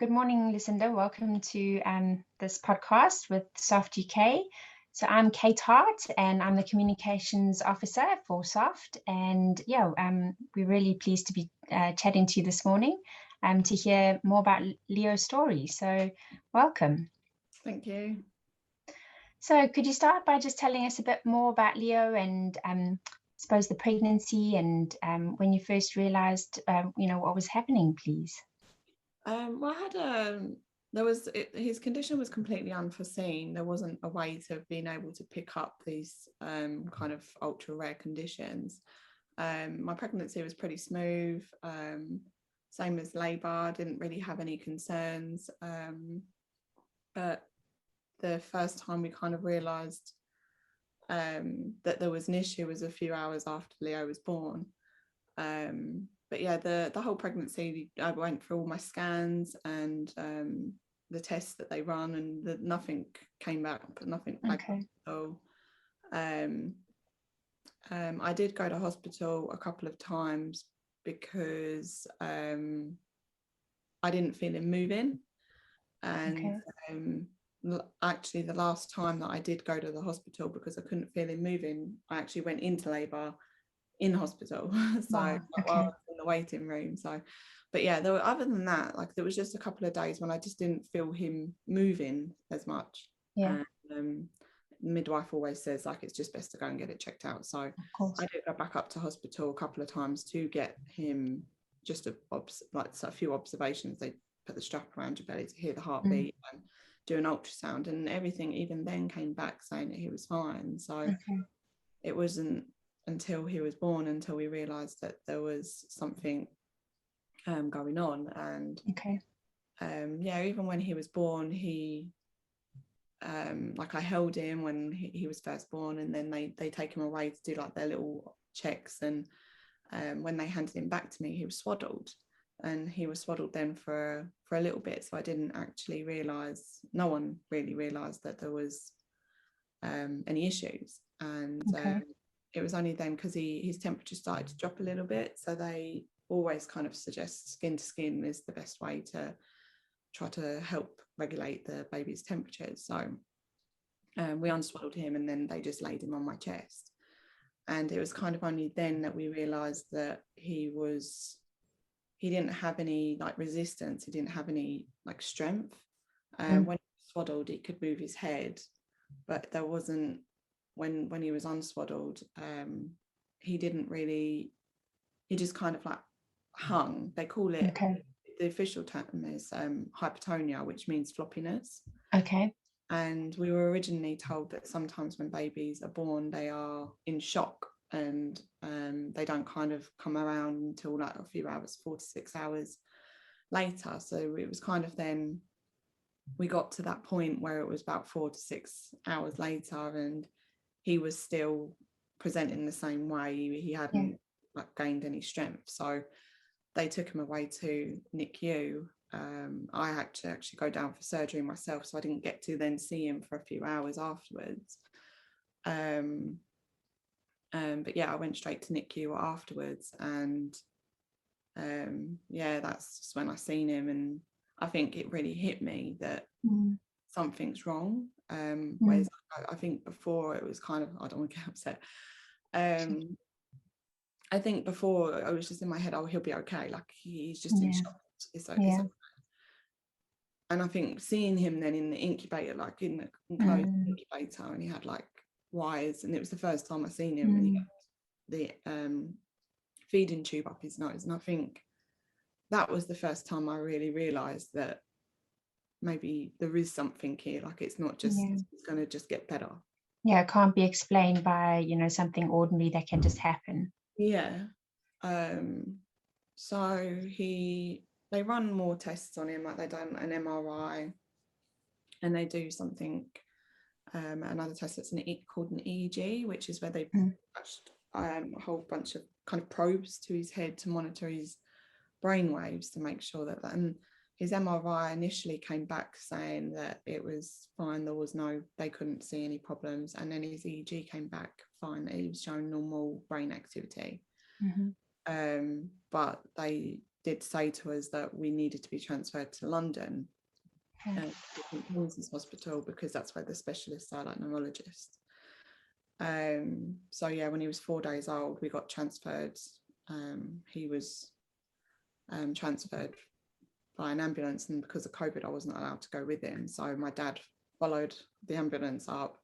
Good morning, Lucinda. Welcome to this podcast with Soft UK. So I'm Kate Hart, and I'm the Communications Officer for Soft. And we're really pleased to be chatting to you this morning to hear more about Leo's story. So welcome. Thank you. So could you start by just telling us a bit more about Leo and I suppose the pregnancy and when you first realized, what was happening, please? Well, I had his condition was completely unforeseen. There wasn't a way to being able to pick up these kind of ultra rare conditions. My pregnancy was pretty smooth, same as labour. I didn't really have any concerns, but the first time we kind of realised that there was an issue was a few hours after Leo was born. But yeah, the whole pregnancy, I went through all my scans and the tests that they run, and nothing came back, nothing flagged up. So I did go to hospital a couple of times because I didn't feel him moving. And actually the last time that I did go to the hospital because I couldn't feel him moving, I actually went into labour in hospital. So Wow. while I was in the waiting room. So but yeah, there were, other than that, like there was just a couple of days when I just didn't feel him moving as much. Yeah. And midwife always says like it's just best to go and get it checked out. So I did go back up to hospital a couple of times to get him just a few observations. They put the strap around your belly to hear the heartbeat and do an ultrasound, and everything even then came back saying that he was fine. So it wasn't until he was born until we realized that there was something going on. And even when he was born, he like I held him when he was first born, and then they take him away to do like their little checks, and when they handed him back to me, he was swaddled, and he was swaddled then for a little bit. So I didn't actually realize, no one really realized that there was any issues. And it was only then because his temperature started to drop a little bit, so they always kind of suggest skin to skin is the best way to try to help regulate the baby's temperatures. So we unswaddled him, and then they just laid him on my chest. And it was kind of only then that we realized that he didn't have any like resistance, he didn't have any like strength. When he was swaddled, he could move his head, but there wasn't, when he was unswaddled, he just kind of like hung. They call it, the official term is hypertonia, which means floppiness. And we were originally told that sometimes when babies are born, they are in shock, and they don't kind of come around until like a few hours, 4 to 6 hours later. So it was kind of then we got to that point where it was about 4 to 6 hours later, and he was still presenting the same way. He hadn't like gained any strength. So they took him away to NICU. I had to actually go down for surgery myself, so I didn't get to then see him for a few hours afterwards. But yeah, I went straight to NICU afterwards, and that's just when I seen him, and I think it really hit me that something's wrong. Whereas I think before it was kind of, I don't want to get upset. I think before I was just in my head, oh, he'll be okay. Like he's just in shock. It's okay. And I think seeing him then in the incubator, like in the enclosed incubator, and he had like wires, and it was the first time I seen him, and he had the feeding tube up his nose, and I think that was the first time I really realised that maybe there is something here. Like it's not just it's going to just get better. Yeah, it can't be explained by something ordinary that can just happen. Yeah. So they run more tests on him, like they done an MRI, and they do something, another test that's called an EEG, which is where they attached a whole bunch of kind of probes to his head to monitor his brain waves to make sure that and his MRI initially came back saying that it was fine, they couldn't see any problems, and then his EEG came back fine, that he was showing normal brain activity. But they did say to us that we needed to be transferred to London, to St Thomas's Hospital, because that's where the specialists are, like neurologists. So yeah, when he was 4 days old, we got transferred. He was transferred by an ambulance, and because of COVID, I wasn't allowed to go with him. So my dad followed the ambulance up,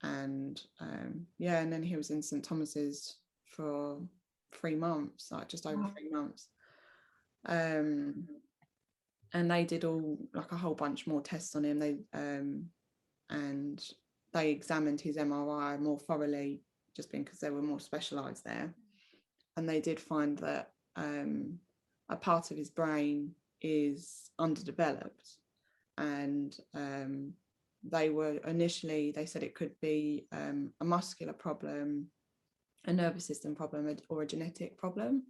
and yeah, and then he was in St Thomas's for 3 months, like just over 3 months. And they did all, like, a whole bunch more tests on him. They and they examined his MRI more thoroughly, just because they were more specialised there. And they did find that a part of his brain is underdeveloped, and they said it could be a muscular problem, a nervous system problem, or a genetic problem,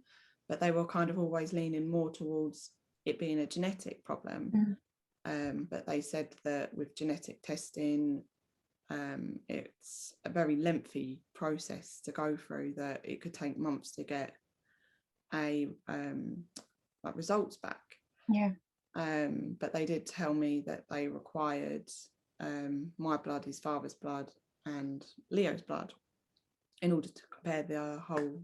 but they were kind of always leaning more towards it being a genetic problem. But they said that with genetic testing, it's a very lengthy process to go through, that it could take months to get like results back. But they did tell me that they required my blood, his father's blood, and Leo's blood in order to compare the whole.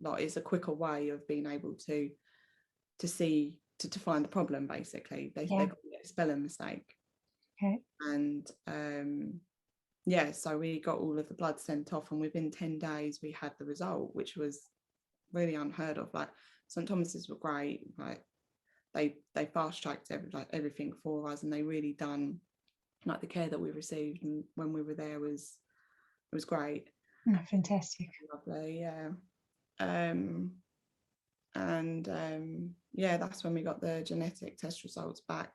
Like, it's a quicker way of being able to see to find the problem, basically. They got a spelling mistake. And yeah, so we got all of the blood sent off, and within 10 days we had the result, which was really unheard of. Like, St Thomas's were great. Like, they fast-tracked everything for us, and they really done, like, the care that we received and when we were there was great. Fantastic. Lovely, yeah. Yeah, that's when we got the genetic test results back,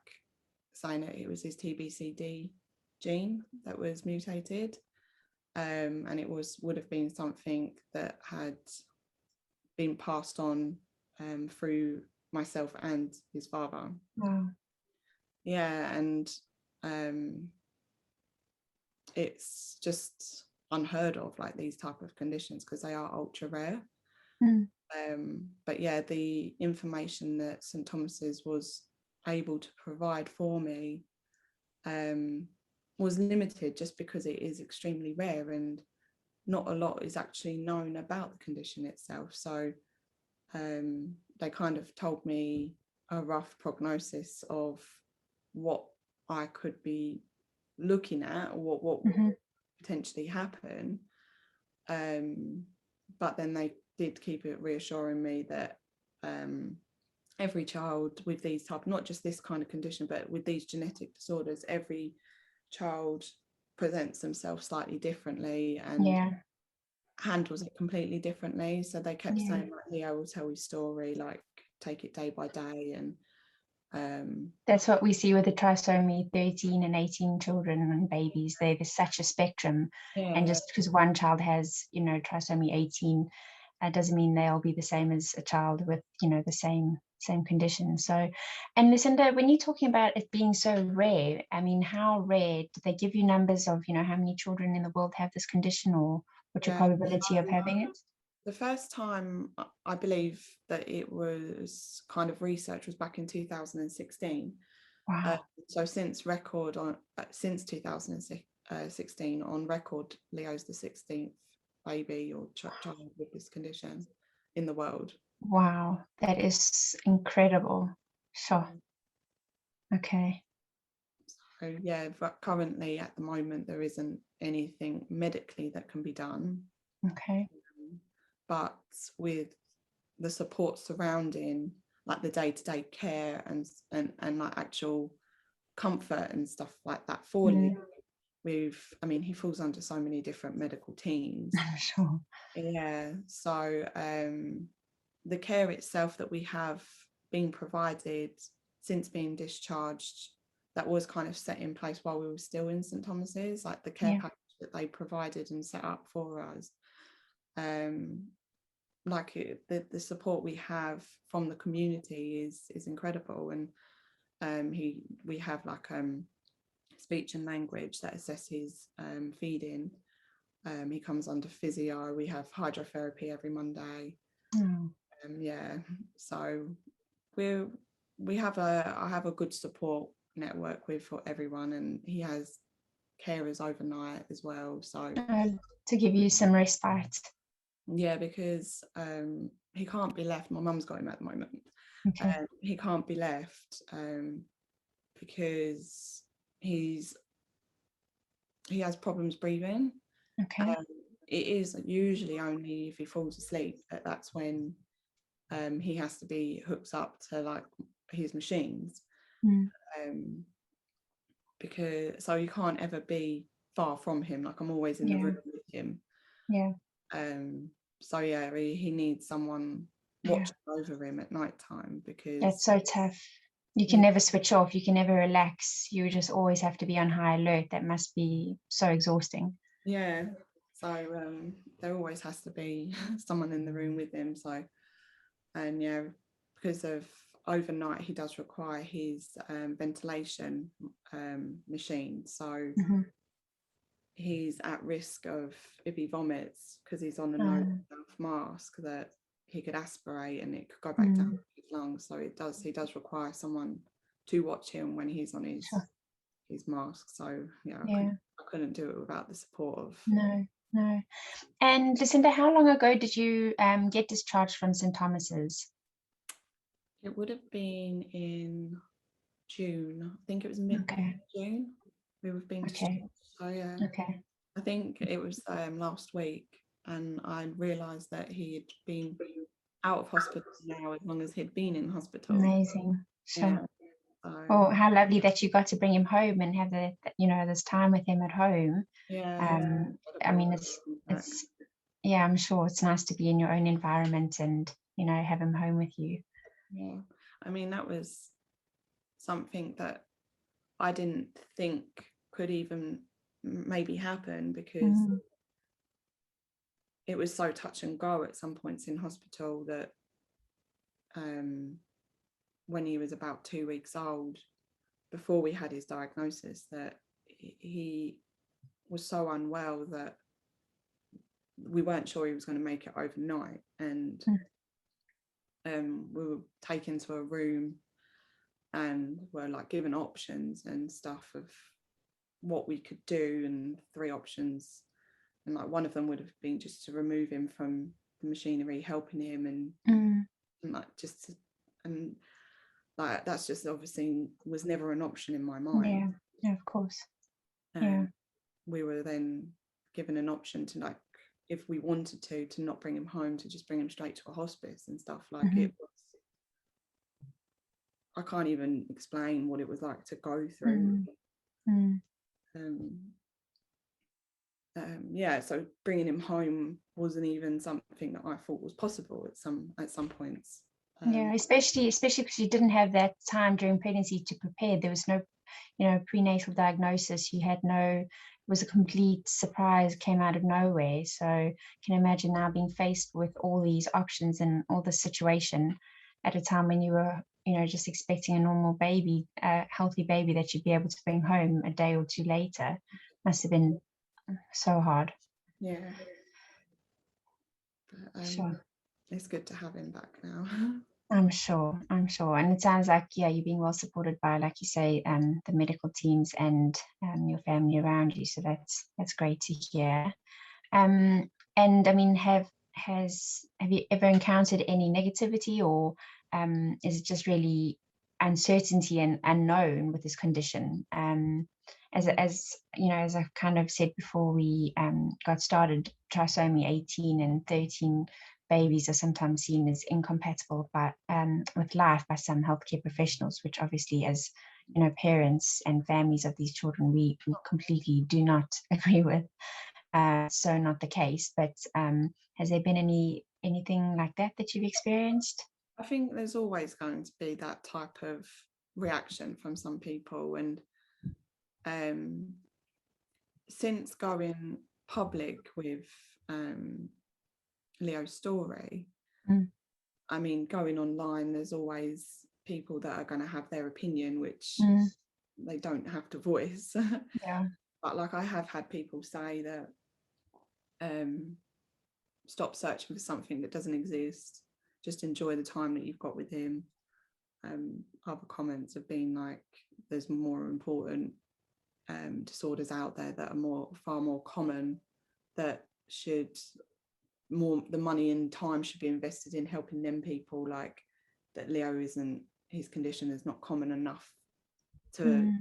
saying that it was his TBCD gene that was mutated, and it would have been something that had been passed on through myself and his father. Yeah, and it's just unheard of, like, these type of conditions, because they are ultra rare. But yeah, the information that St Thomas's was able to provide for me was limited, just because it is extremely rare and not a lot is actually known about the condition itself. So they kind of told me a rough prognosis of what I could be looking at, or what would potentially happen. But then they did keep it reassuring me that every child with these type, not just this kind of condition, but with these genetic disorders, every child presents themselves slightly differently and handles it completely differently. So they kept saying, like, Leo will tell his story, like, take it day by day. And that's what we see with the trisomy 13 and 18 children and babies. There's such a spectrum, and just because one child has, trisomy 18, doesn't mean they'll be the same as a child with, the same condition. So, and Lucinda, when you're talking about it being so rare, I mean, how rare? Did they give you numbers of, how many children in the world have this condition, or what's your probability of having it? The first time I believe that it was kind of research was back in 2016. Wow. So since 2016 on record, Leo's the 16th baby or child with this condition in the world. Wow, that is incredible. Sure. Okay. So yeah, but currently at the moment there isn't anything medically that can be done. Okay. But with the support surrounding, like, the day-to-day care and like actual comfort and stuff like that for Leo, he falls under so many different medical teams. Sure. Yeah, so the care itself that we have been provided since being discharged, that was kind of set in place while we were still in St Thomas's, like the care package that they provided and set up for us. Like, the support we have from the community is incredible. And we have, like, speech and language that assesses feeding. He comes under physio. We have hydrotherapy every Monday. Yeah, so I have a good support network with for everyone, and he has carers overnight as well, so to give you some respite. yeah, because he can't be left. My mum's got him at the moment. Okay. He can't be left because he has problems breathing. Okay. It is usually only if he falls asleep that's when he has to be hooked up to like his machines. Because so you can't ever be far from him, like I'm always in the room with him. So yeah, he needs someone watching over him at night time, because it's so tough. You can never switch off, you can never relax, you just always have to be on high alert. That must be so exhausting. Yeah, so there always has to be someone in the room with him. So, and yeah, because of overnight he does require his ventilation machine, so he's at risk of, if he vomits, because he's on a nose mask, that he could aspirate and it could go back down his lungs. So he does require someone to watch him when he's on his mask. So yeah, I couldn't do it without the support of no. And Lucinda, how long ago did you get discharged from St. Thomas's? It would have been in June. I think it was mid-June. We would have been discharged. So yeah. Okay. I think it was last week, and I realised that he had been out of hospital now as long as he'd been in hospital. Amazing. Sure. Yeah. So, oh, how lovely that you got to bring him home and have this time with him at home. Yeah. I mean, it's yeah, I'm sure it's nice to be in your own environment and have him home with you. Yeah, I mean, that was something that I didn't think could even maybe happen, because it was so touch and go at some points in hospital, that when he was about 2 weeks old, before we had his diagnosis, that he was so unwell that we weren't sure he was going to make it overnight. And we were taken to a room and were like given options and stuff of what we could do, and 3 options, and like one of them would have been just to remove him from the machinery, helping him, and like just and like that's just obviously was never an option in my mind. Yeah, of course. We were then given an option to, like, if we wanted to not bring him home, to just bring him straight to a hospice and stuff. Like it was, I can't even explain what it was like to go through. Yeah, so bringing him home wasn't even something that I thought was possible at some points. Yeah, especially because you didn't have that time during pregnancy to prepare. There was no prenatal diagnosis. You had no, it was a complete surprise, came out of nowhere. So I can imagine now being faced with all these options and all the situation at a time when you were just expecting a normal baby, a healthy baby that you'd be able to bring home a day or two later. Must have been so hard. Yeah. But, sure. It's good to have him back now. I'm sure. And it sounds like, you're being well supported by, like you say, the medical teams and your family around you. So that's great to hear. And I mean, have you ever encountered any negativity, or is it just really uncertainty and unknown with this condition? As I've kind of said before we got started, trisomy 18 and 13 babies are sometimes seen as incompatible with life by some healthcare professionals, which obviously, as parents and families of these children, we completely do not agree with. So not the case, but has there been anything like that you've experienced? I think there's always going to be that type of reaction from some people, and since going public with Leo's story, I mean, going online, there's always people that are going to have their opinion, which they don't have to voice. Yeah. But like, I have had people say that stop searching for something that doesn't exist. just enjoy the time that you've got with him. Other comments have been like, there's more important disorders out there that are far more common, that the money and time should be invested in helping them people, like that Leo his condition is not common enough to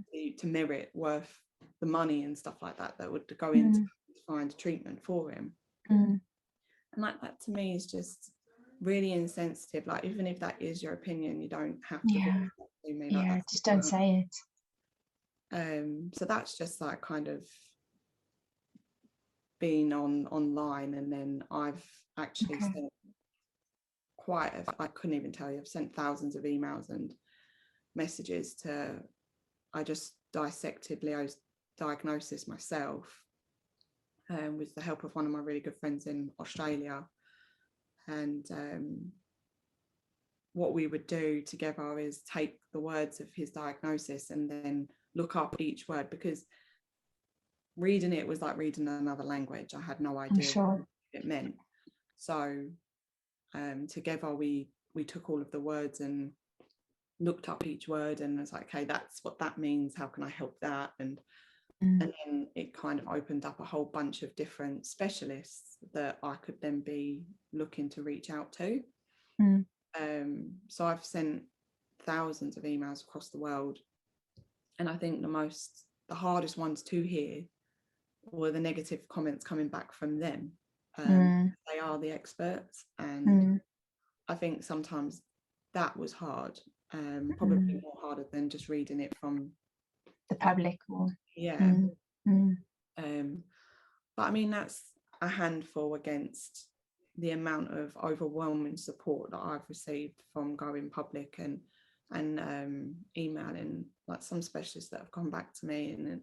merit worth the money and stuff like that would go into to find treatment for him. And like that to me is just really insensitive. Like, even if that is your opinion, you don't have to voice that to me. Like, just don't say it. So that's just like kind of being online, and then I've actually sent I couldn't even tell you, I've sent thousands of emails and messages I just dissected Leo's diagnosis myself, with the help of one of my really good friends in Australia. And what we would do together is take the words of his diagnosis and then look up each word, because reading it was like reading another language. I had no idea what it meant. So together we took all of the words and looked up each word, and was like, okay, that's what that means, how can I help that? And then it kind of opened up a whole bunch of different specialists that I could then be looking to reach out to. So I've sent thousands of emails across the world, and I think the hardest ones to hear were the negative comments coming back from them. They are the experts, and I think sometimes that was hard, probably more harder than just reading it from the public. But I mean, that's a handful against the amount of overwhelming support that I've received from going public and emailing, like some specialists that have come back to me, and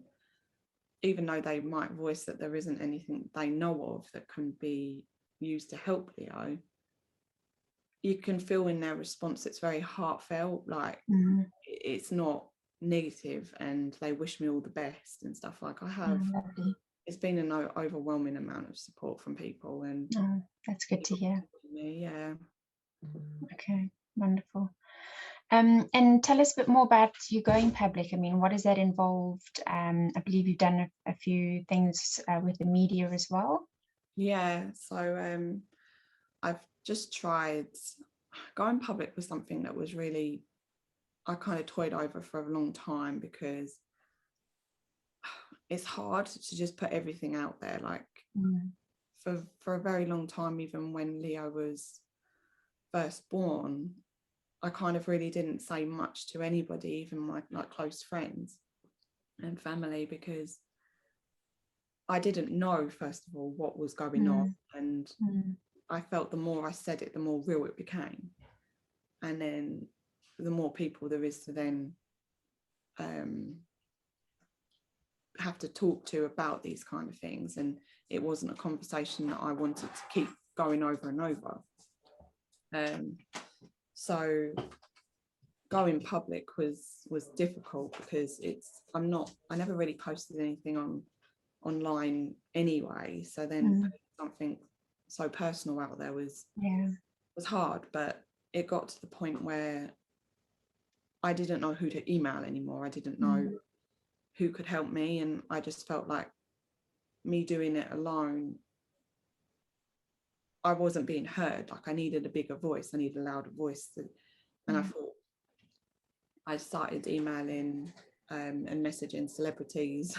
even though they might voice that there isn't anything they know of that can be used to help Leo, you can feel in their response it's very heartfelt, like it's not negative, and they wish me all the best and stuff. Like, I have it's been an overwhelming amount of support from people, and that's good to hear. Okay, wonderful. And tell us a bit more about you going public. I mean, what has that involved? I believe you've done a few things with the media as well. So I've just tried. Going public was something that was really, I kind of toyed over for a long time, because it's hard to just put everything out there. Like, for a very long time, even when Leo was first born, I kind of really didn't say much to anybody, even my like close friends and family, because I didn't know, first of all, what was going on, and I felt the more I said it, the more real it became, and then the more people there is to then have to talk to about these kind of things, and it wasn't a conversation that I wanted to keep going over and over. So going public was difficult, because I never really posted anything online anyway, so then putting something so personal out there was hard. But it got to the point where I didn't know who to email anymore. I didn't know who could help me, and I just felt like me doing it alone, I wasn't being heard. Like, I needed a bigger voice, I needed a louder voice. And I thought, I started emailing and messaging celebrities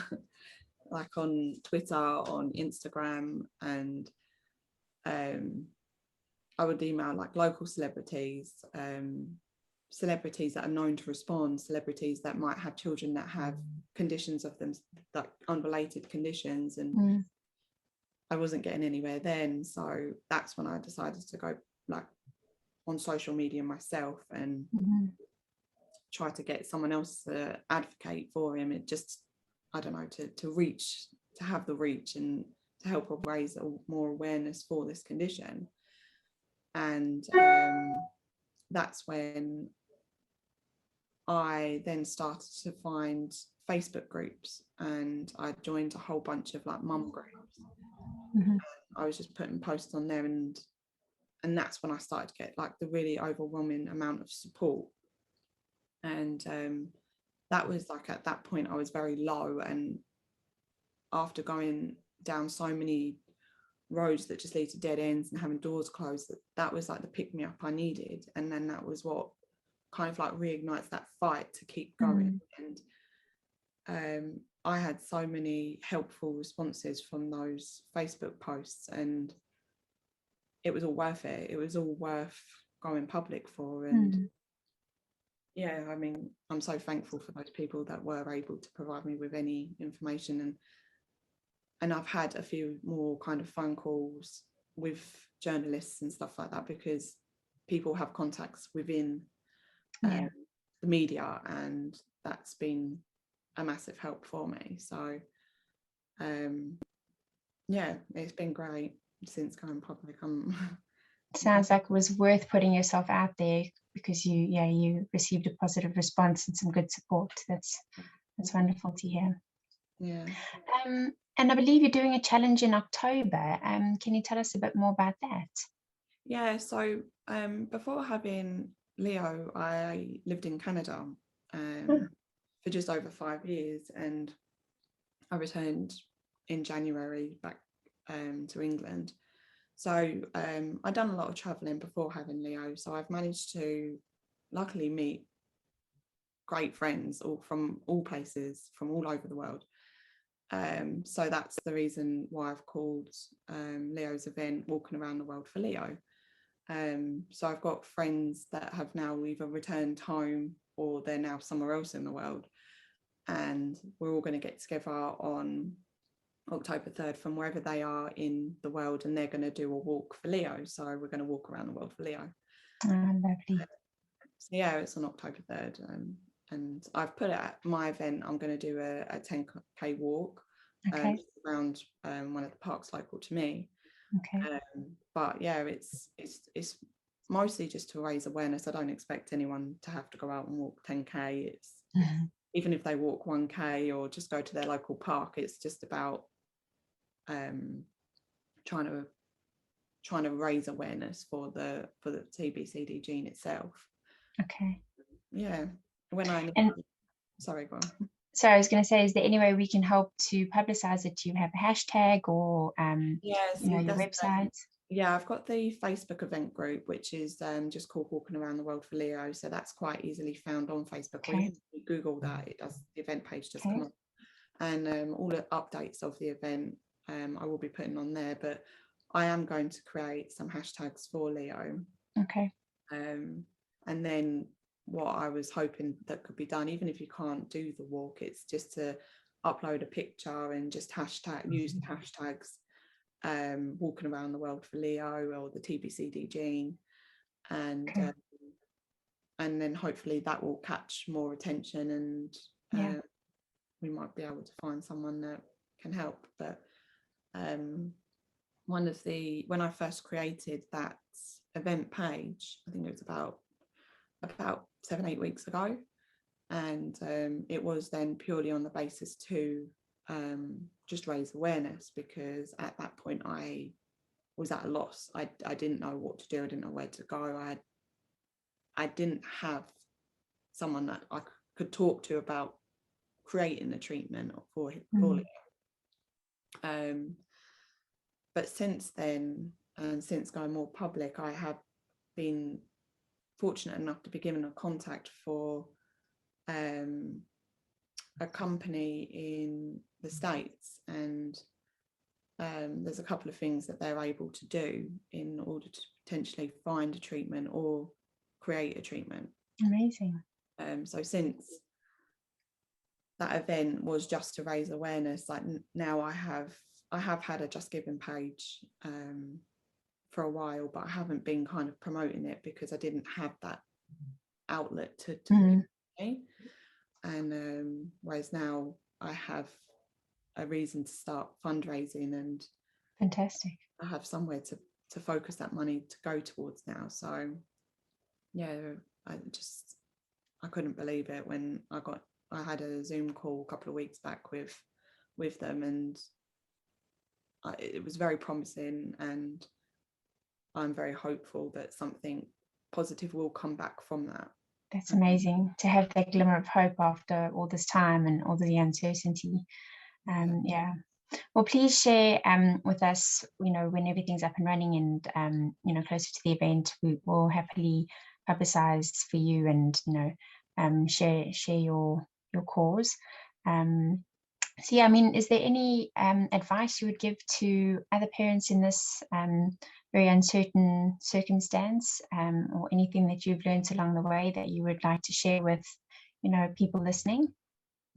like on Twitter, on Instagram, and I would email like local celebrities, celebrities that are known to respond, celebrities that might have children that have conditions of them, like unrelated conditions, and I wasn't getting anywhere then. So that's when I decided to go like on social media myself and try to get someone else to advocate for him. It just, I don't know, to have the reach and to help raise more awareness for this condition. And that's when I then started to find Facebook groups, and I joined a whole bunch of like mum groups. I was just putting posts on there and that's when I started to get like the really overwhelming amount of support. And that was like, at that point I was very low, and after going down so many roads that just lead to dead ends and having doors closed, that was like the pick me up I needed. And then that was what kind of like reignites that fight to keep going. And I had so many helpful responses from those Facebook posts, and it was all worth it. It was all worth going public for. And yeah, I mean, I'm so thankful for those people that were able to provide me with any information. And I've had a few more kind of phone calls with journalists and stuff like that, because people have contacts within the media, and that's been a massive help for me. So yeah, it's been great since going public. Sounds like it was worth putting yourself out there, because you received a positive response and some good support. That's wonderful to hear. Yeah. And I believe you're doing a challenge in October. Can you tell us a bit more about that? Yeah, so before having Leo, I lived in Canada for just over 5 years, and I returned in January back to England. So I'd done a lot of traveling before having Leo, so I've managed to luckily meet great friends all from all places, from all over the world. So that's the reason why I've called Leo's event Walking Around the World for Leo. So I've got friends that have now either returned home or they're now somewhere else in the world, and we're all going to get together on October 3rd from wherever they are in the world, and they're going to do a walk for Leo. So we're going to walk around the world for Leo. Lovely. So yeah, it's on October 3rd, and I've put it at my event. I'm going to do a 10k walk around one of the parks local to me. But yeah, it's mostly just to raise awareness. I don't expect anyone to have to go out and walk 10k. It's even if they walk 1k or just go to their local park, it's just about trying to raise awareness for the TBCD gene itself. Yeah. Sorry, go on. So I was going to say, is there any way we can help to publicize it? Do you have a hashtag or your website? Yeah, I've got the Facebook event group, which is just called Walking Around the World for Leo. So that's quite easily found on Facebook. Or if you Google that, it does, the event page does come up. And all the updates of the event I will be putting on there. But I am going to create some hashtags for Leo. And then what I was hoping that could be done, even if you can't do the walk, it's just to upload a picture and just use the hashtags Walking Around the World for Leo or the TBCD gene, and then hopefully that will catch more attention, and we might be able to find someone that can help. But when I first created that event page, I think it was about 7-8 weeks ago, and it was then purely on the basis to just raise awareness, because at that point I was at a loss. I didn't know what to do. I didn't know where to go. I didn't have someone that I could talk to about creating a treatment for Leo. But since then, and since going more public, I have been fortunate enough to be given a contact for a company in the States, and there's a couple of things that they're able to do in order to potentially find a treatment or create a treatment. Amazing. So since that event was just to raise awareness, like now I have had a Just Giving page for a while, but I haven't been kind of promoting it because I didn't have that outlet to me. And whereas now I have a reason to start fundraising, and fantastic, I have somewhere to focus that money to go towards now. So yeah, I couldn't believe it when I had a Zoom call a couple of weeks back with them, and it was very promising, and I'm very hopeful that something positive will come back from that. That's amazing to have that glimmer of hope after all this time and all the uncertainty. Yeah. Well, please share with us, when everything's up and running and, closer to the event, we will happily publicize for you and, share your cause. So yeah, I mean, is there any advice you would give to other parents in this very uncertain circumstance, or anything that you've learned along the way that you would like to share with, people listening?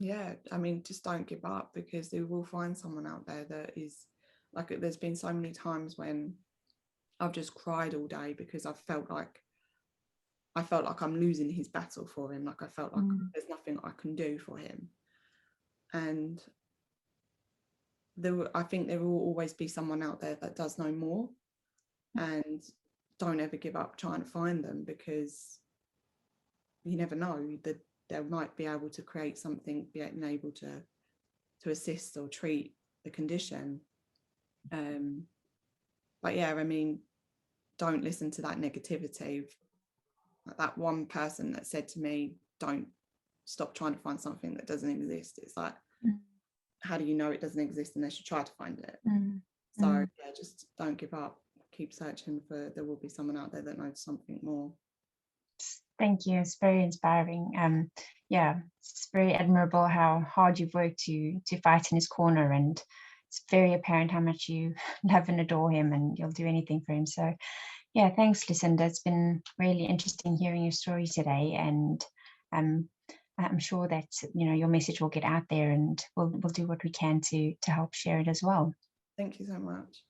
Yeah, I mean, just don't give up, because they will find someone out there that is like, there's been so many times when I've just cried all day because I felt like I'm losing his battle for him. Like I felt like there's nothing I can do for him. And I think there will always be someone out there that does know more, and don't ever give up trying to find them, because you never know that they might be able to create something, being able to assist or treat the condition. But yeah, I mean, don't listen to that negativity. Like that one person that said to me, don't stop trying to find something that doesn't exist. It's like, how do you know it doesn't exist unless you try to find it? So yeah, just don't give up. Keep searching there will be someone out there that knows something more. Thank you. It's very inspiring. Yeah, it's very admirable how hard you've worked to fight in his corner, and it's very apparent how much you love and adore him, and you'll do anything for him. So yeah, thanks, Lucinda. It's been really interesting hearing your story today, and I'm sure that your message will get out there, and we'll do what we can to help share it as well. Thank you so much.